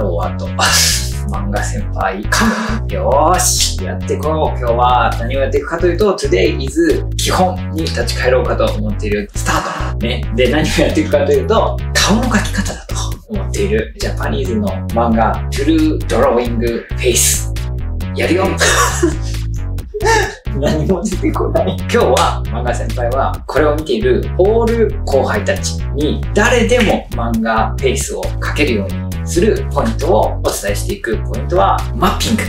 ローと漫画先輩かも。よーし、やっていこう。今日は何をやっていくかというと、Today is 基本に立ち返ろうかと思っているスタート。ね。で、何をやっていくかというと、顔の描き方だと思っているジャパニーズの漫画、True Drawing Face。やるよ。何も出てこない。今日は漫画先輩はこれを見ているオール後輩たちに誰でも漫画フェイスを描けるようにするポイントをお伝えしていく。ポイントはマッピング。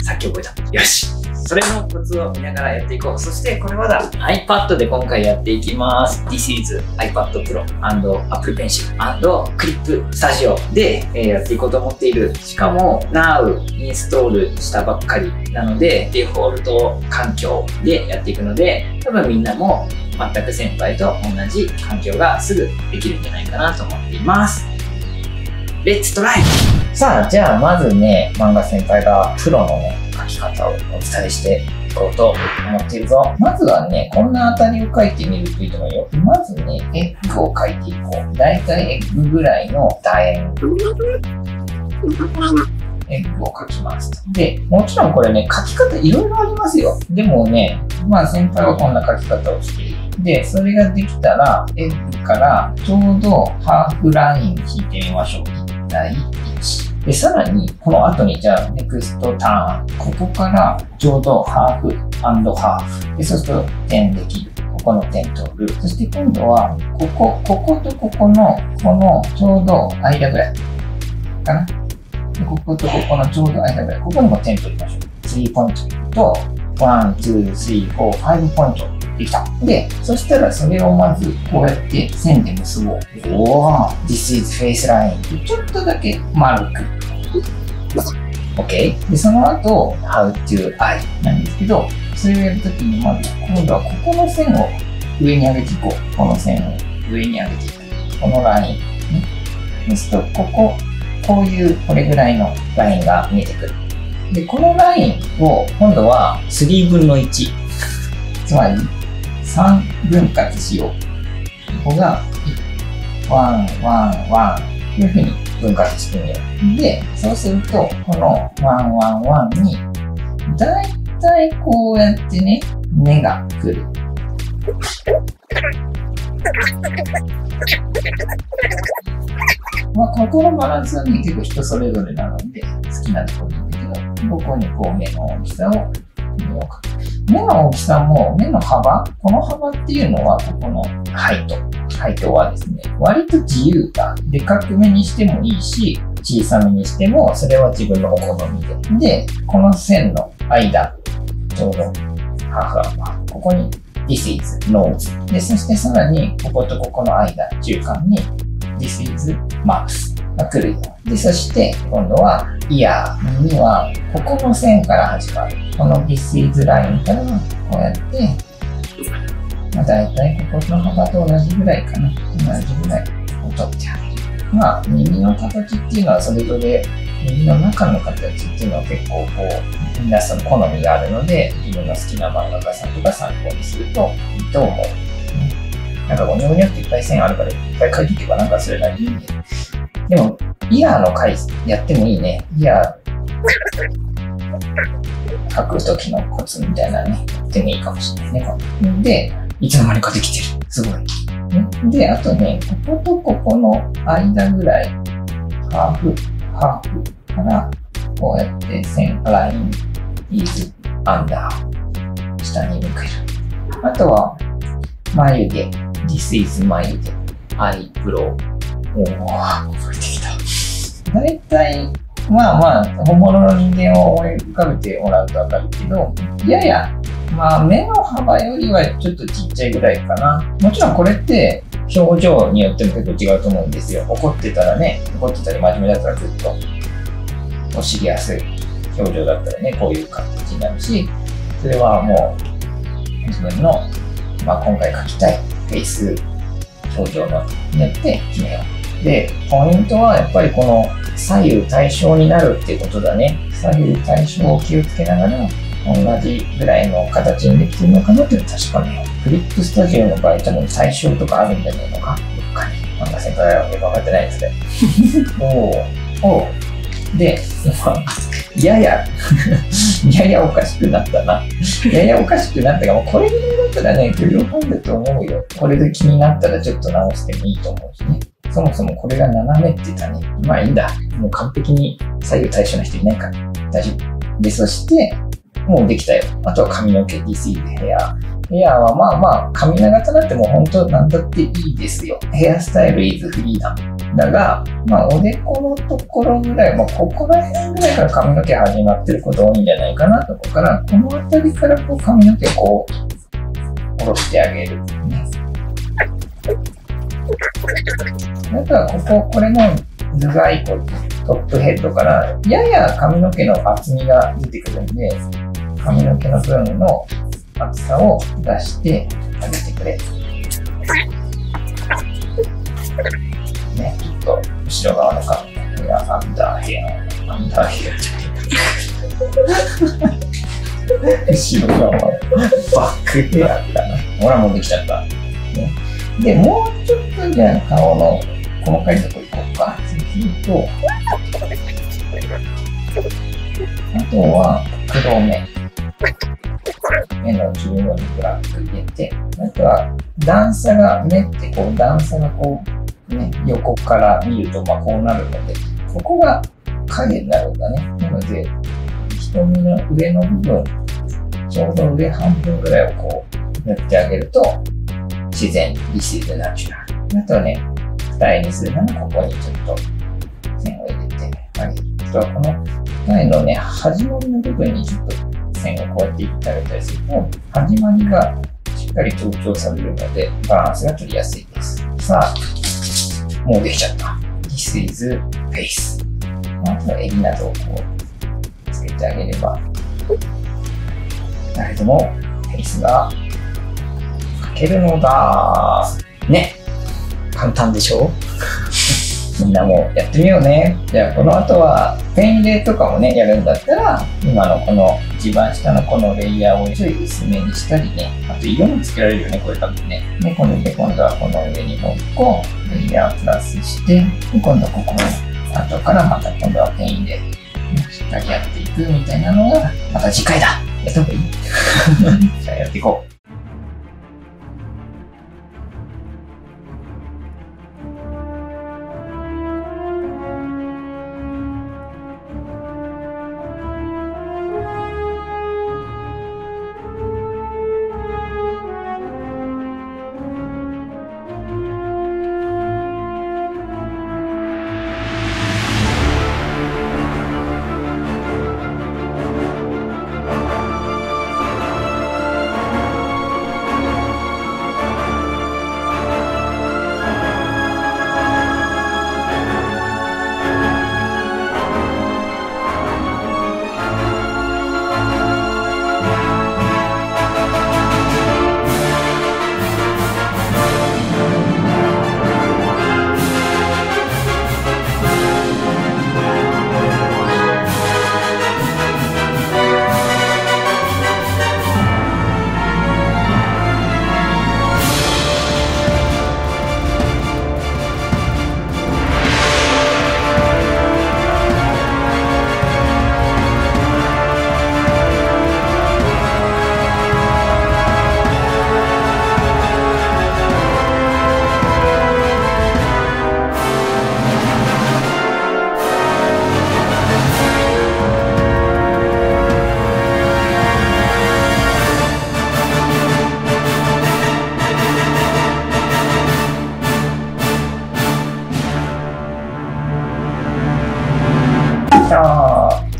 さっき覚えた。よし。それのコツを見ながらやっていこう。そしてこれはiPad で今回やっていきます。This is iPad Pro and Apple Pencil and Clip Studio でやっていこうと思っている。しかも Now インストールしたばっかりなのでデフォルト環境でやっていくので、多分みんなも全く先輩と同じ環境がすぐできるんじゃないかなと思っています。レッツトライ。さあ、じゃあまずね、漫画先輩がプロのね、描き方をお伝えしていこうと思っているぞ。まずはね、こんな当たりを描いてみるといいと思うよ。まずね、エッグを描いていこう。だいたいエッグぐらいの楕円。エッグを描きます。で、もちろんこれね、描き方いろいろありますよ。でもね、まあ先輩はこんな描き方をしている。で、それができたら、エッグからちょうどハーフライン引いてみましょう。1対1。で、さらに、この後に、じゃあ、ネクストターン。ここから、ちょうどハーフ&ハーフ。で、そうすると、点できる。ここの点取る。そして今度は、こことここの、この、ちょうど間ぐらい。かな。で、こことここのちょうど間ぐらい。ここにも点取りましょう。3ポイントと、1、2、3、4、5ポイント。できた。で、そしたらそれをまずこうやって線で結ぼう。おー、This is face line。ちょっとだけ丸く。OK。で、その後、How to I なんですけど、それをやるときにまず、今度はここの線を上に上げていこう。この線を上に上げていく。このライン。ですと、こういうこれぐらいのラインが見えてくる。で、このラインを今度は3分の1。つまり、3分割しよう。ここが、1、1、1というふうに分割してみよう。で、そうすると、この1、1、1に、だいたいこうやってね、目が来る。まあ、ここのバランスはね、結構人それぞれなので、好きなところでいいんだけど、ここにこう目の大きさを見ようか。目の大きさも、目の幅、この幅っていうのは、ここのハイトはですね、割と自由だ。でかくめにしてもいいし、小さめにしても、それは自分のお好みで。で、この線の間、ちょうど、ハーフ、ここに、This is nose。で、そしてさらに、こことここの間、中間に、This is mouth。が来るよ。で、そして、今度は、イヤー。耳は、ここの線から始まる。この This is ラインから、こうやって、まあ、大体ここの幅と同じぐらいかな。同じぐらいを取ってあげる。まあ、耳の形っていうのはそれぞれ、耳の中の形っていうのは結構こう、皆さん好みがあるので、自分の好きな漫画家さんとか参考にするといいと思う。なんかゴニョゴニョっていっぱい線あるから、いっぱい書いていけばなんかそれなりにいいんで。でも、イヤーの回やってもいいね。イヤー書くときのコツみたいなね、やってもいいかもしれないね。で、いつの間にかできてる。すごい。で、あとね、こことここの間ぐらい、ハーフから、こうやって線、ライン、is under、下に抜ける。あとは、眉毛、this is 眉毛、アイブロウ。おー、覚えてきた。だいたい、まあ、本物の人間を思い浮かべてもらうとわかるけど、やや、まあ、目の幅よりはちょっとちっちゃいぐらいかな。もちろんこれって、表情によっても結構違うと思うんですよ。怒ってたらね、怒ってたり真面目だったらぐっと、知りやすい表情だったらね、こういう形になるし、それはもう、自分の、まあ、今回描きたいフェイス表情のによって決めよう。で、ポイントはやっぱりこの左右対称になるっていうことだね。左右対称を気をつけながら、同じぐらいの形にできてるのかなっていうのは確かめよう。クリップスタジオの場合多分対象とかあるんじゃないのかどっかに。なんか先輩はよく分かってないですね。おを、で、ややおかしくなったな。ややおかしくなったが、もうこれぐらいだったらね、許容範囲だと思うよ。これで気になったらちょっと直してもいいと思うしね。そもそもこれが斜めってたね。まあいいんだ。もう完璧に左右対称な人いないから。大丈夫。で、そして、もうできたよ。あとは髪の毛、This is hair。ヘアはまあ髪長くなっても本当なんだっていいですよ。ヘアスタイル is freedom。だが、おでこのところぐらい、ここら辺ぐらいから髪の毛始まってること多いんじゃないかなとかから、この辺りからこう髪の毛を下ろしてあげる。ね。あとはこれの頭蓋骨、トップヘッドからやや髪の毛の厚みが出てくるんで、髪の毛の分の厚さを出してあげてくれ。ね、ちょっと後ろ側の髪の毛がアンダーヘア後ろ側はバックヘアかな。ほら、もうできちゃった。ね、で、もうちょっとじゃあ顔の細かいところいこうか。そうすると、あとは黒目。目の中央にブラック入れて、あとは段差が、目って段差が横から見るとこうなるので、ここが影になるんだね。なので、瞳の上の部分、ちょうど上半分ぐらいを塗ってあげると、自然に This is natural。あとはね、二重にするならここにちょっと線を入れてあげる。あとはこの二重のね、始まりの部分にちょっと線をこうやっていってあげたりすると、始まりがしっかり強調されるので、バランスが取りやすいです。さあ、もうできちゃった。This is face。あとは襟などをつけてあげれば、誰でもフェイスが描けるのだ。ね。簡単でしょみんなもやってみようね。じゃあこの後はペン入れとかもね、やるんだったら、今のこの一番下のこのレイヤーをちょい薄めにしたりね。あと色もつけられるよね、これ多分ね。で、これで今度はこの上にもう1個レイヤープラスして、で今度ここを後からまた今度はペン入れ、しっかりやっていくみたいなのが、また次回だ。やった方がいいじゃあやっていこう。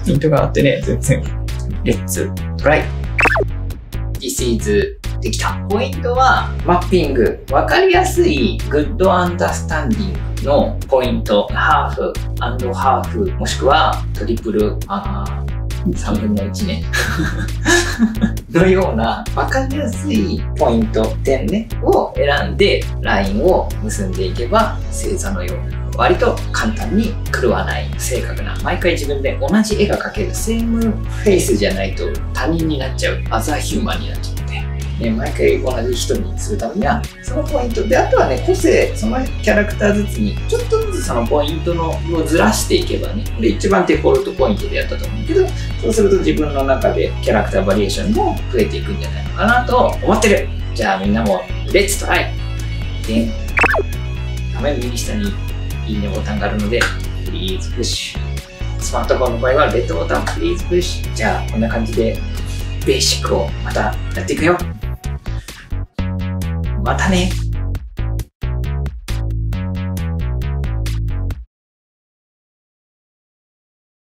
ヒントがあってね、全然。レッツトライ。This is できた。ポイントは、マッピング。わかりやすい Good Understanding のポイント。ハーフ&ハーフ、もしくはトリプル、3分の1ね。のような、わかりやすいポイント、点ね、を選んで、ラインを結んでいけば、星座のような。割と簡単に狂わない正確な、毎回自分で同じ絵が描けるセームフェイスじゃないと他人になっちゃう、アザーヒューマンになっちゃってね、毎回同じ人にするためには、そのポイントで、あとはね、個性、そのキャラクターずつに、ちょっとずつそのポイントのをずらしていけばね、で、一番デフォルトポイントでやったと思うけど、そうすると自分の中でキャラクターバリエーションも増えていくんじゃないのかなと思ってる。じゃあみんなも、レッツトライで、画面右下にいいねボタンがあるので、プリーズプッシュ。スマートフォンの場合はレッドボタン、プリーズプッシュ。じゃあ、こんな感じで、ベーシックをまたやっていくよ。またね。